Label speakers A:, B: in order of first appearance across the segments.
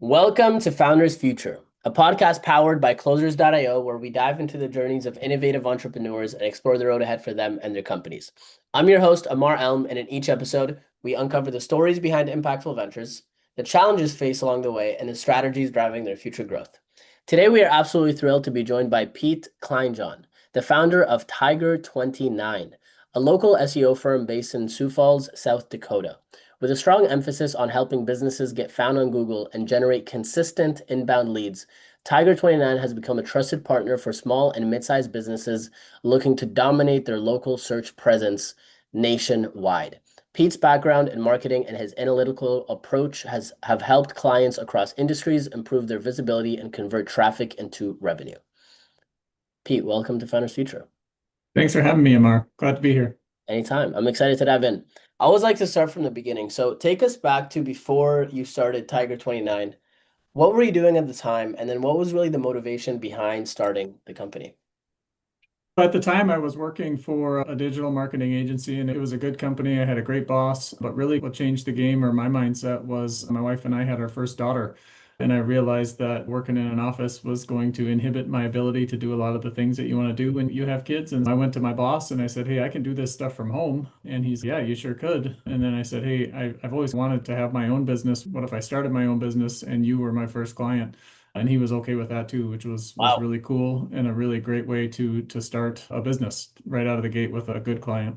A: Welcome to Founders Future, a podcast powered by Closers.io, where we dive into the journeys of innovative entrepreneurs and explore the road ahead for them and their companies. I'm your host, Ammar, and in each episode, we uncover the stories behind impactful ventures, the challenges faced along the way, and the strategies driving their future growth. Today, we are absolutely thrilled to be joined by Pete Kleinjan, the founder of Tiger29, a local SEO firm based in Sioux Falls, South Dakota. With a strong emphasis on helping businesses get found on Google and generate consistent inbound leads, Tiger29 has become a trusted partner for small and mid-sized businesses looking to dominate their local search presence nationwide. Pete's background in marketing and his analytical approach have helped clients across industries improve their visibility and convert traffic into revenue. Pete, welcome to Founders Future.
B: Thanks for having me, Ammar. Glad to be here.
A: Anytime. I'm excited to dive in. I always like to start from the beginning. So take us back to before you started Tiger29. What were you doing at the time? And then what was really the motivation behind starting the company?
B: At the time, I was working for a digital marketing agency, and it was a good company. I had a great boss, but really what changed the game or my mindset was my wife and I had our first daughter. And I realized that working in an office was going to inhibit my ability to do a lot of the things that you want to do when you have kids. And I went to my boss and I said, "Hey, I can do this stuff from home." And he's, "Yeah, you sure could." And then I said, "Hey, I've always wanted to have my own business. What if I started my own business and you were my first client?" And he was okay with that too, which was
A: Wow.
B: really cool and a really great way to start a business right out of the gate with a good client.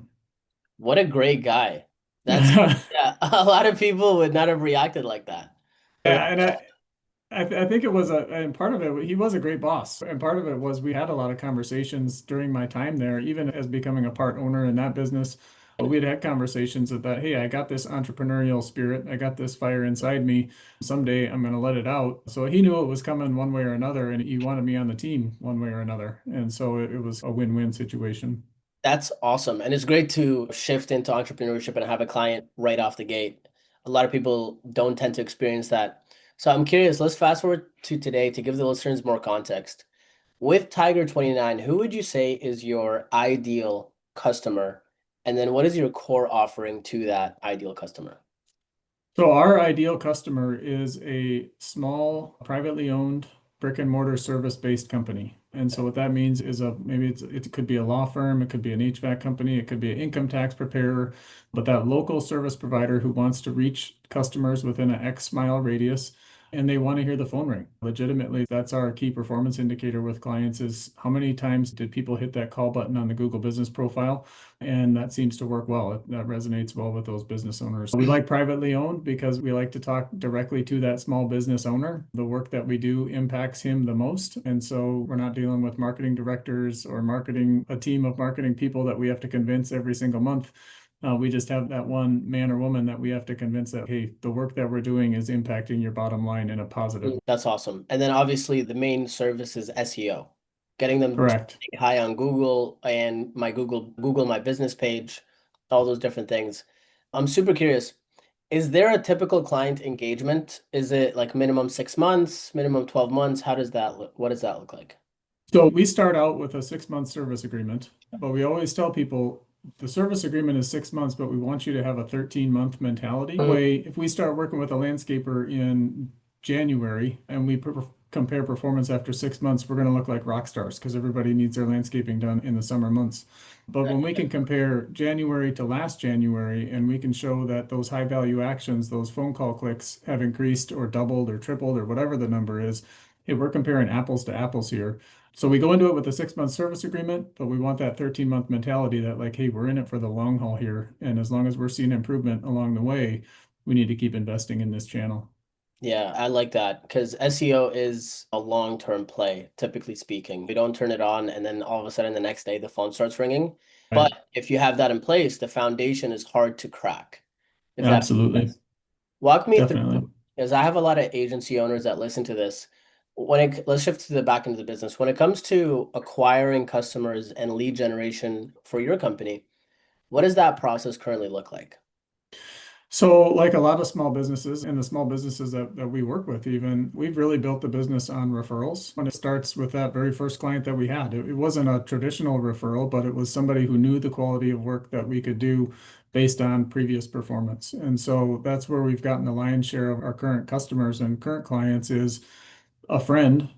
A: What a great guy. That's, yeah, a lot of people would not have reacted like that. So,
B: Yeah, and I think it was and part of it, he was a great boss. And part of it was we had a lot of conversations during my time there, even as becoming a part owner in that business. We'd had conversations that, hey, I got this entrepreneurial spirit. I got this fire inside me. Someday I'm going to let it out. So he knew it was coming one way or another, and he wanted me on the team one way or another. And so it was a win-win situation.
A: that's awesome. And it's great to shift into entrepreneurship and have a client right off the gate. A lot of people don't tend to experience that. So I'm curious, let's fast forward to today to give the listeners more context. With Tiger29, who would you say is your ideal customer? And then what is your core offering to that ideal customer?
B: So our ideal customer is a small, privately owned brick and mortar service-based company. And so what that means is it could be a law firm, it could be an HVAC company, it could be an income tax preparer, but that local service provider who wants to reach customers within an X mile radius and they want to hear the phone ring. Legitimately, that's our key performance indicator with clients is how many times did people hit that call button on the Google business profile? And that seems to work well. That resonates well with those business owners. We like privately owned because we like to talk directly to that small business owner. The work that we do impacts him the most. And so we're not dealing with marketing directors or a team of marketing people that we have to convince every single month. We just have that one man or woman that we have to convince that, hey, the work that we're doing is impacting your bottom line in a positive.
A: That's awesome. And then obviously the main service is SEO, getting them to
B: Correct.
A: rank high on Google and my Google My Business page, all those different things. I'm super curious. Is there a typical client engagement? Is it like minimum 6 months, minimum 12 months? How does that look? What does that look like?
B: So we start out with a 6 month service agreement, but we always tell people the service agreement is 6 months, but we want you to have a 13-month mentality.
A: Mhm.
B: Way, if we start working with a landscaper in January and we compare performance after 6 months, we're going to look like rock stars because everybody needs their landscaping done in the summer months. But when we can compare January to last January and we can show that those high value actions, those phone call clicks have increased or doubled or tripled or whatever the number is, hey, we're comparing apples to apples here. So we go into it with a 6 month service agreement, but we want that 13-month mentality that like, hey, we're in it for the long haul here. And as long as we're seeing improvement along the way, we need to keep investing in this channel.
A: Yeah, I like that because SEO is a long-term play, typically speaking. We don't turn it on and then all of a sudden the next day the phone starts ringing.
B: Right.
A: But if you have that in place, the foundation is hard to crack, if that makes
B: Absolutely.
A: sense. Walk me
B: Definitely.
A: through, because I have a lot of agency owners that listen to this. Let's shift to the back end of the business. When it comes to acquiring customers and lead generation for your company, what does that process currently look like?
B: So, like a lot of small businesses and the small businesses that we work with, even, we've really built the business on referrals. When it starts with that very first client that we had, it wasn't a traditional referral, but it was somebody who knew the quality of work that we could do based on previous performance. And so that's where we've gotten the lion's share of our current customers and current clients is a friend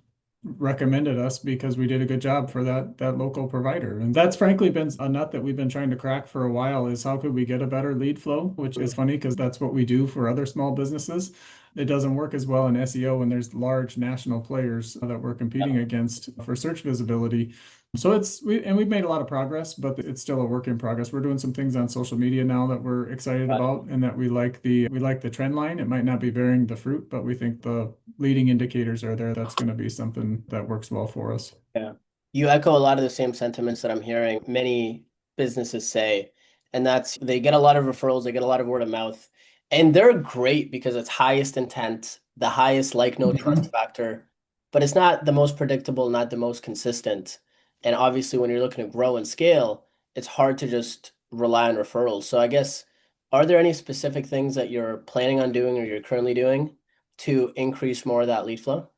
B: recommended us because we did a good job for that local provider. And that's frankly been a nut that we've been trying to crack for a while is how could we get a better lead flow, which is funny because that's what we do for other small businesses. It doesn't work as well in SEO when there's large national players that we're competing against for search visibility. So we've made a lot of progress, but it's still a work in progress. We're doing some things on social media now that we're excited about and that we like the trend line. It might not be bearing the fruit, but we think the leading indicators are there. That's going to be something that works well for us.
A: Yeah. You echo a lot of the same sentiments that I'm hearing many businesses say, and that's they get a lot of referrals, they get a lot of word of mouth, and they're great because it's highest intent, the highest like no trust factor, but it's not the most predictable, not the most consistent. And obviously, when you're looking to grow and scale, it's hard to just rely on referrals. So I guess, are there any specific things that you're planning on doing or you're currently doing to increase more of that lead flow?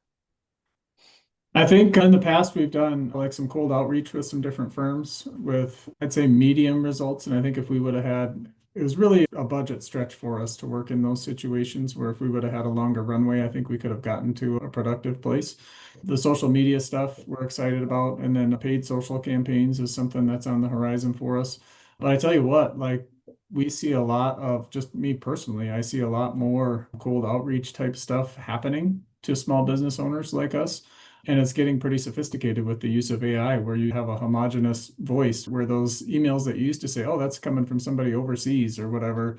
B: I think in the past we've done like some cold outreach with some different firms with I'd say medium results. And I think if we would have had it was really a budget stretch for us to work in those situations where if we would have had a longer runway, I think we could have gotten to a productive place. The social media stuff we're excited about, and then the paid social campaigns is something that's on the horizon for us. But I tell you what, like we see a lot of just me personally, I see a lot more cold outreach type stuff happening to small business owners like us. And it's getting pretty sophisticated with the use of AI, where you have a homogenous voice, where those emails that you used to say, oh, that's coming from somebody overseas or whatever,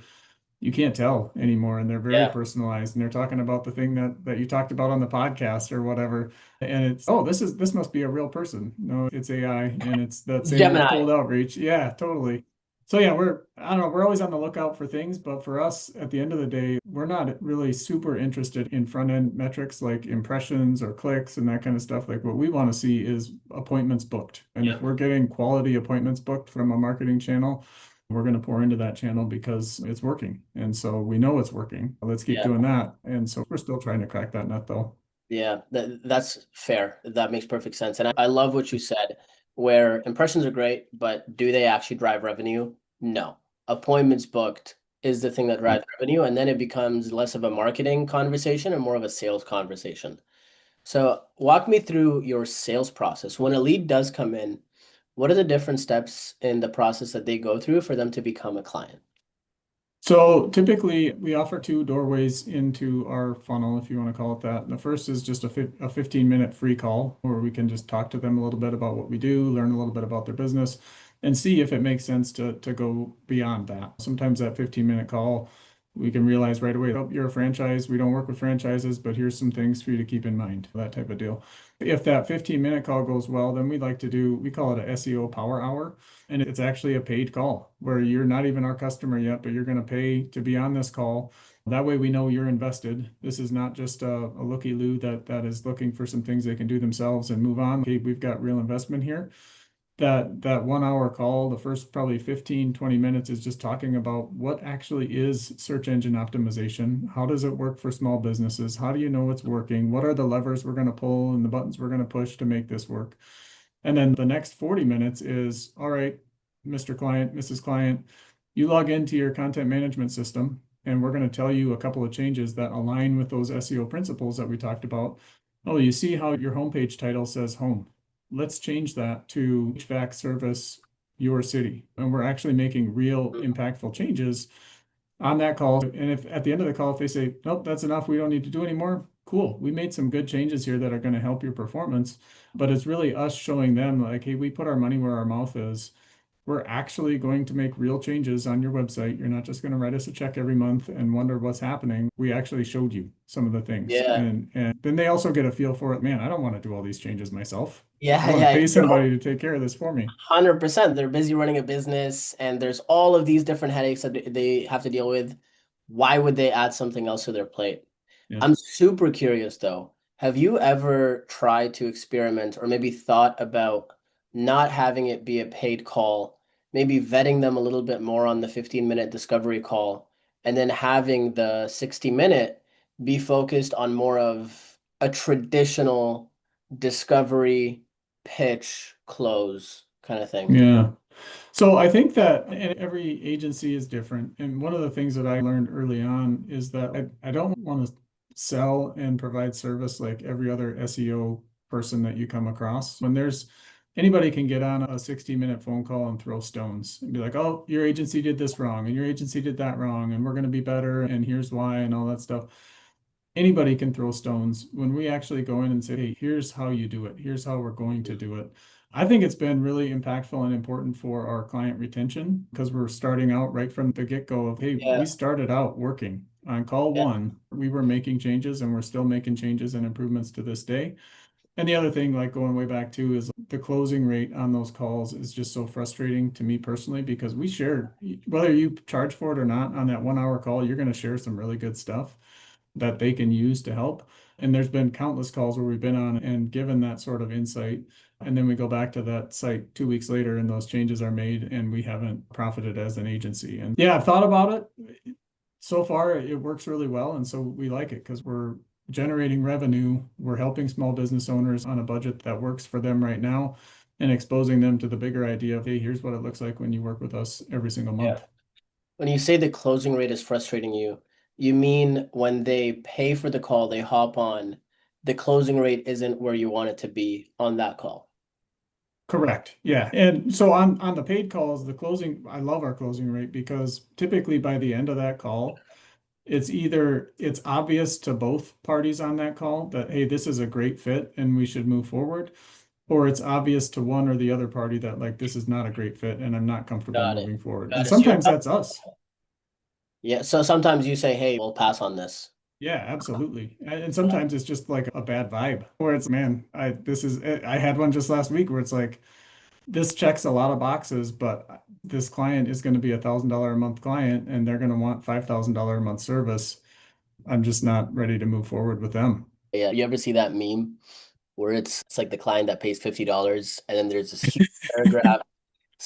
B: you can't tell anymore. And they're very
A: Yeah.
B: personalized. And they're talking about the thing that you talked about on the podcast or whatever. And it's, oh, this must be a real person. No, it's AI. And it's that same with
A: Gemini.
B: cold outreach. Yeah, totally. So yeah, I don't know, we're always on the lookout for things, but for us, at the end of the day, we're not really super interested in front end metrics like impressions or clicks and that kind of stuff. Like what we want to see is appointments booked. And if
A: Yeah.
B: we're getting quality appointments booked from a marketing channel, we're going to pour into that channel because it's working. And so we know it's working. Let's keep
A: Yeah.
B: doing that. And so we're still trying to crack that nut though.
A: Yeah, that's fair. That makes perfect sense. And I love what you said, where impressions are great, but do they actually drive revenue? No. Appointments booked is the thing that drives revenue, and then it becomes less of a marketing conversation and more of a sales conversation. So walk me through your sales process. When a lead does come in, what are the different steps in the process that they go through for them to become a client?
B: So typically we offer two doorways into our funnel, if you want to call it that. The first is just a 15-minute free call where we can just talk to them a little bit about what we do, learn a little bit about their business, and see if it makes sense to go beyond that. Sometimes that 15-minute call, we can realize right away, oh, you're a franchise. We don't work with franchises, but here's some things for you to keep in mind, that type of deal. If that 15-minute call goes well, then we call it a SEO power hour. And it's actually a paid call where you're not even our customer yet, but you're going to pay to be on this call. That way we know you're invested. This is not just a looky-loo that is looking for some things they can do themselves and move on. Okay, we've got real investment here. That 1 hour call, the first probably 15, 20 minutes is just talking about what actually is search engine optimization. How does it work for small businesses? How do you know it's working? What are the levers we're going to pull and the buttons we're going to push to make this work? And then the next 40 minutes is, all right, Mr. Client, Mrs. Client, you log into your content management system, and we're going to tell you a couple of changes that align with those SEO principles that we talked about. Oh, you see how your homepage title says home. Let's change that to HVAC service your city. And we're actually making real impactful changes on that call. And if at the end of the call, if they say, nope, that's enough, we don't need to do anymore, cool. We made some good changes here that are going to help your performance. But it's really us showing them like, hey, we put our money where our mouth is. We're actually going to make real changes on your website. You're not just going to write us a check every month and wonder what's happening. We actually showed you some of the things.
A: Yeah.
B: And then they also get a feel for it. Man, I don't want to do all these changes myself. I
A: Yeah,
B: want to
A: yeah.
B: pay
A: You're
B: somebody to take care of this for me.
A: 100%. They're busy running a business and there's all of these different headaches that they have to deal with. Why would they add something else to their plate?
B: Yeah.
A: I'm super curious though. Have you ever tried to experiment or maybe thought about not having it be a paid call, maybe vetting them a little bit more on the 15-minute discovery call and then having the 60-minute be focused on more of a traditional discovery, pitch, close kind of thing.
B: Yeah. So I think that and every agency is different. And one of the things that I learned early on is that I don't want to sell and provide service like every other SEO person that you come across. When there's anybody can get on a 60-minute phone call and throw stones and be like, oh, your agency did this wrong and your agency did that wrong, and we're going to be better, and here's why, and all that stuff. Anybody can throw stones. When we actually go in and say, hey, here's how you do it, here's how we're going to do it. I think it's been really impactful and important for our client retention because we're starting out right from the get-go of, hey,
A: Yeah,
B: we started out working on call
A: yeah,
B: one. We were making changes and we're still making changes and improvements to this day. And the other thing, like going way back too, is the closing rate on those calls is just so frustrating to me personally because we shared, whether you charge for it or not, on that 1 hour call, you're going to share some really good stuff that they can use to help. And there's been countless calls where we've been on and given that sort of insight. And then we go back to that site 2 weeks later and those changes are made and we haven't profited as an agency. And yeah, I've thought about it. So far, it works really well. And so we like it because we're generating revenue. We're helping small business owners on a budget that works for them right now and exposing them to the bigger idea of, hey, here's what it looks like when you work with us every single
A: yeah.
B: month.
A: When you say the closing rate is frustrating you, you mean when they pay for the call, they hop on, the closing rate isn't where you want it to be on that call.
B: Correct. Yeah. And so on the paid calls, the closing, I love our closing rate because typically by the end of that call, it's obvious to both parties on that call that, hey, this is a great fit and we should move forward, or it's obvious to one or the other party that like this is not a great fit and I'm not comfortable
A: Got it.
B: moving forward.
A: Got
B: And
A: it. So you're
B: sometimes that's us.
A: yeah. So sometimes you say, hey, we'll pass on this.
B: Yeah, absolutely. And sometimes it's just like a bad vibe where it's, man, I had one just last week where it's like, this checks a lot of boxes, but this client is going to be $1,000 a month client and they're going to want $5,000 a month service. I'm just not ready to move forward with them.
A: Yeah. You ever see that meme where it's like the client that pays $50 and then there's this huge paragraph.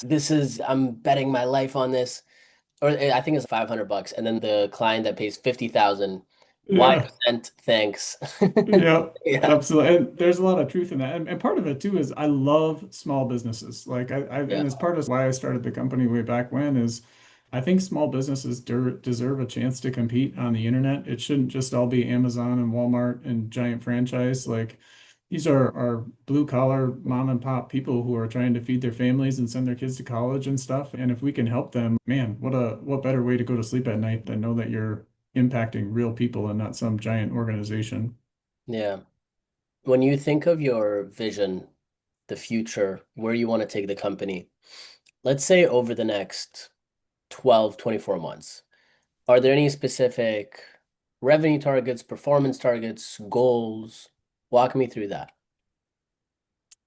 A: This is, I'm betting my life on this. Or I think it's $500. And then the client that pays 50,000,
B: Yeah.
A: Y% thanks.
B: Yeah,
A: Yeah.
B: absolutely. And there's a lot of truth in that. And part of it too is I love small businesses. Like
A: Yeah.
B: and as part of why I started the company way back when is I think small businesses deserve a chance to compete on the internet. It shouldn't just all be Amazon and Walmart and giant franchise. Like these are blue collar mom and pop people who are trying to feed their families and send their kids to college and stuff. And if we can help them, man, what better way to go to sleep at night than know that you're impacting real people and not some giant organization.
A: Yeah. When you think of your vision, the future, where you want to take the company, let's say over the next 12, 24 months, are there any specific revenue targets, performance targets, goals? Walk me through that.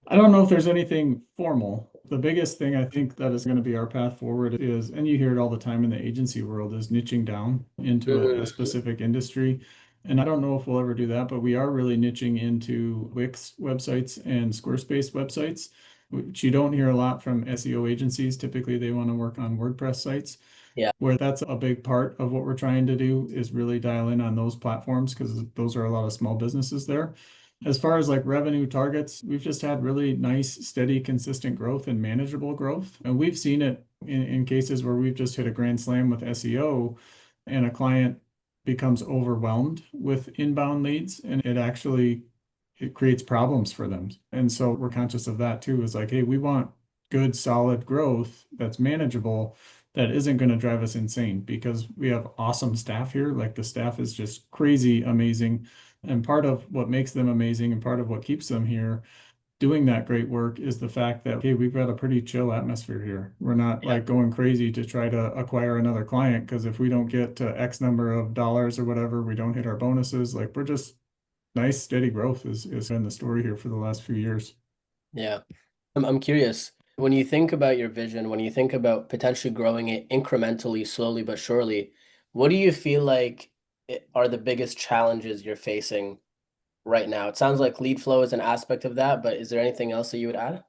B: I don't know if there's anything formal. The biggest thing I think that is going to be our path forward is, and you hear it all the time in the agency world, is niching down into a
A: Mhm.
B: specific industry. And I don't know if we'll ever do that, but we are really niching into Wix websites and Squarespace websites, which you don't hear a lot from SEO agencies. Typically, they want to work on WordPress sites,
A: Yeah.
B: where that's a big part of what we're trying to do is really dial in on those platforms because those are a lot of small businesses there. As far as like revenue targets, we've just had really nice, steady, consistent growth and manageable growth. And we've seen it in cases where we've just hit a grand slam with SEO and a client becomes overwhelmed with inbound leads and it creates problems for them. And so we're conscious of that too, is like, hey, we want good, solid growth that's manageable, that isn't going to drive us insane because we have awesome staff here. Like the staff is just crazy amazing. And part of what makes them amazing and part of what keeps them here doing that great work is the fact that, okay, we've got a pretty chill atmosphere here. We're not
A: Yeah.
B: like going crazy to try to acquire another client because if we don't get to X number of dollars or whatever, we don't hit our bonuses. Like we're just nice, steady growth is been the story here for the last few years.
A: Yeah. I'm curious. When you think about your vision, when you think about potentially growing it incrementally, slowly but surely, what do you feel like are the biggest challenges you're facing right now? It sounds like lead flow is an aspect of that, but is there anything else that you would add?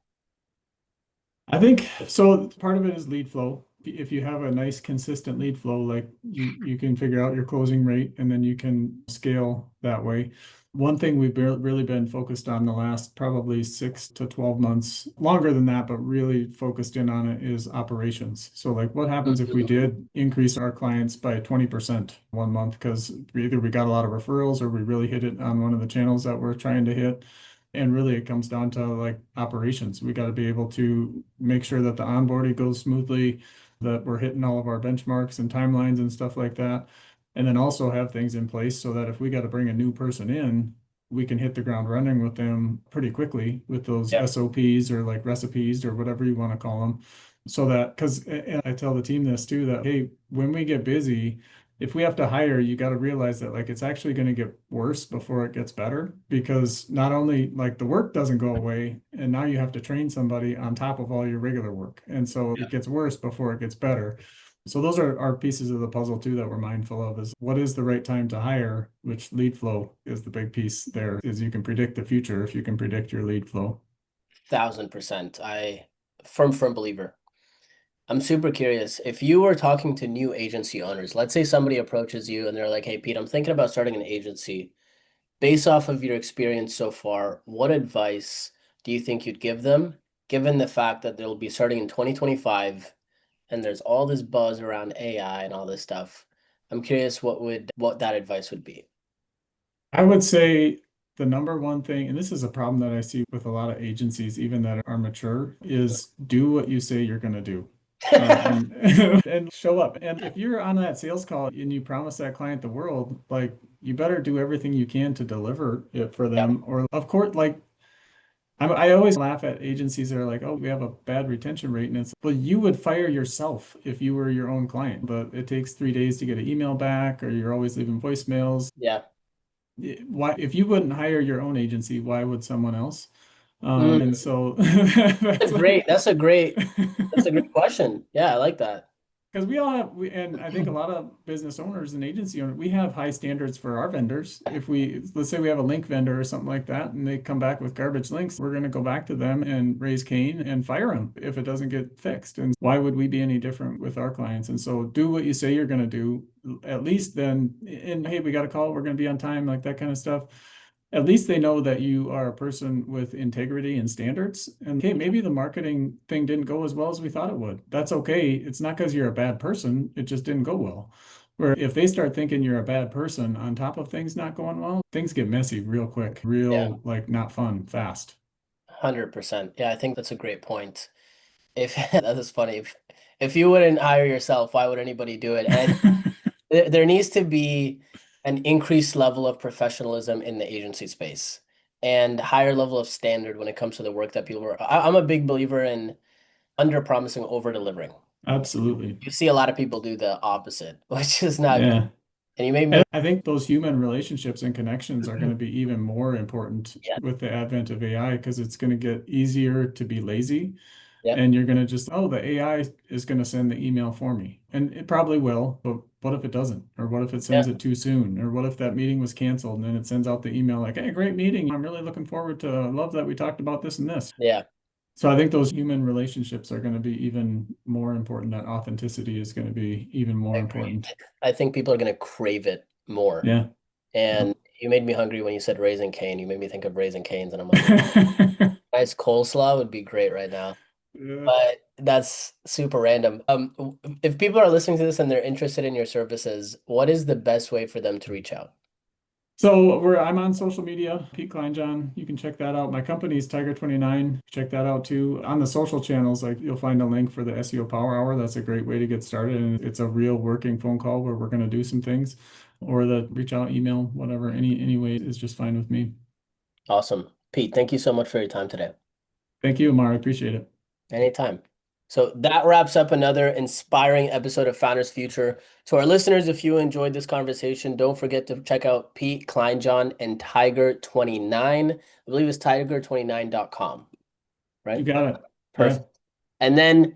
B: I think so. Part of it is lead flow. If you have a nice consistent lead flow, like you can figure out your closing rate and then you can scale that way. One thing we've really been focused on the last probably 6 to 12 months, longer than that, but really focused in on it is operations. So like what happens if we
A: Mhm.
B: did increase our clients by 20% one month because either we got a lot of referrals or we really hit it on one of the channels that we're trying to hit. And really, it comes down to like operations. We got to be able to make sure that the onboarding goes smoothly, that we're hitting all of our benchmarks and timelines and stuff like that. And then also have things in place so that if we got to bring a new person in, we can hit the ground running with them pretty quickly with those
A: Yeah.
B: SOPs or like recipes or whatever you want to call them. So that, because I tell the team this too, that hey, when we get busy, if we have to hire, you got to realize that like it's actually going to get worse before it gets better because not only like the work doesn't go away and now you have to train somebody on top of all your regular work. And so
A: Yeah.
B: it gets worse before it gets better. So those are pieces of the puzzle too that we're mindful of is what is the right time to hire, which lead flow is the big piece there is you can predict the future if you can predict your lead flow.
A: 1000%. I firm believer. I'm super curious. If you were talking to new agency owners, let's say somebody approaches you and they're like, "Hey, Pete, I'm thinking about starting an agency." Based off of your experience so far, what advice do you think you'd give them, given the fact that they'll be starting in 2025 and there's all this buzz around AI and all this stuff? I'm curious what that advice would be.
B: I would say the number one thing, and this is a problem that I see with a lot of agencies, even that are mature, is do what you say you're going to do. And and show up. And if you're on that sales call and you promise that client the world, like you better do everything you can to deliver it for
A: Yeah,
B: them. Or of course, like I always laugh at agencies that are like, oh, we have a bad retention rate. And it's, well, you would fire yourself if you were your own client, but it takes 3 days to get an email back, or you're always leaving voicemails.
A: yeah.
B: Why, if you wouldn't hire your own agency, why would someone else? And
A: Mm,
B: so that's like,
A: that's a great question. Yeah, I like that.
B: because we all have, and I think a lot of business owners and agency owners, we have high standards for our vendors. If we, let's say we have a link vendor or something like that, and they come back with garbage links, we're going to go back to them and raise Cain and fire them if it doesn't get fixed. And why would we be any different with our clients? And so do what you say you're going to do, at least then, and hey, we got a call, we're going to be on time, like that kind of stuff. At least they know that you are a person with integrity and standards. And hey, maybe the marketing thing didn't go as well as we thought it would. That's okay. It's not because you're a bad person, it just didn't go well. Where if they start thinking you're a bad person on top of things not going well, things get messy real quick,
A: Yeah,
B: real like not fun, fast.
A: 100%. Yeah, I think that's a great point. If that is funny, if you wouldn't hire yourself, why would anybody do it? And I think there needs to be an increased level of professionalism in the agency space and higher level of standard when it comes to the work that people are. I'm a big believer in under promising, over delivering.
B: Absolutely.
A: You see a lot of people do the opposite, which is not good.
B: Yeah.
A: And you made
B: And
A: me,
B: I think those human relationships and connections are going to be even more important
A: yeah,
B: with the advent of AI because it's going to get easier to be lazy.
A: yep,
B: And you're going to just, oh, the AI is going to send the email for me. And it probably will, but what if it doesn't? Or what if it
A: yeah,
B: sends it too soon? Or what if that meeting was canceled and then it sends out the email like, hey, great meeting. I'm really looking forward to, love that we talked about this and this.
A: yeah.
B: So I think those human relationships are going to be even more important. That authenticity is going to be even
A: I
B: more
A: agree.
B: important.
A: I think people are going to crave it more.
B: Yeah.
A: And
B: Yep.
A: you made me hungry when you said Raising Cane. You made me think of Raising Canes, and I'm like, nice coleslaw would be great right now.
B: Yeah.
A: But that's super random. If people are listening to this and they're interested in your services, what is the best way for them to reach out?
B: So I'm on social media, Pete Kleinjan. You can check that out. My company is Tiger29. Check that out too. On the social channels, like you'll find a link for the SEO Power Hour. That's a great way to get started. And it's a real working phone call where we're going to do some things or the reach out, email, whatever. Any way is just fine with me.
A: Awesome. Pete, thank you so much for your time today.
B: Thank you, Ammar. I appreciate it.
A: Anytime. So that wraps up another inspiring episode of Founders Future. To our listeners, if you enjoyed this conversation, don't forget to check out Pete Kleinjan and Tiger29. I believe it's tiger29.com,
B: You
A: right?
B: got it. Yeah.
A: Perfect. And then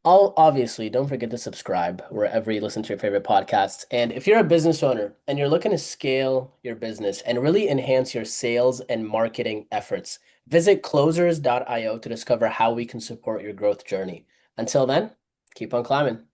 A: I'll obviously don't forget to subscribe wherever you listen to your favorite podcasts. And if you're a business owner and you're looking to scale your business and really enhance your sales and marketing efforts, visit closers.io to discover how we can support your growth journey. Until then, Keep on climbing.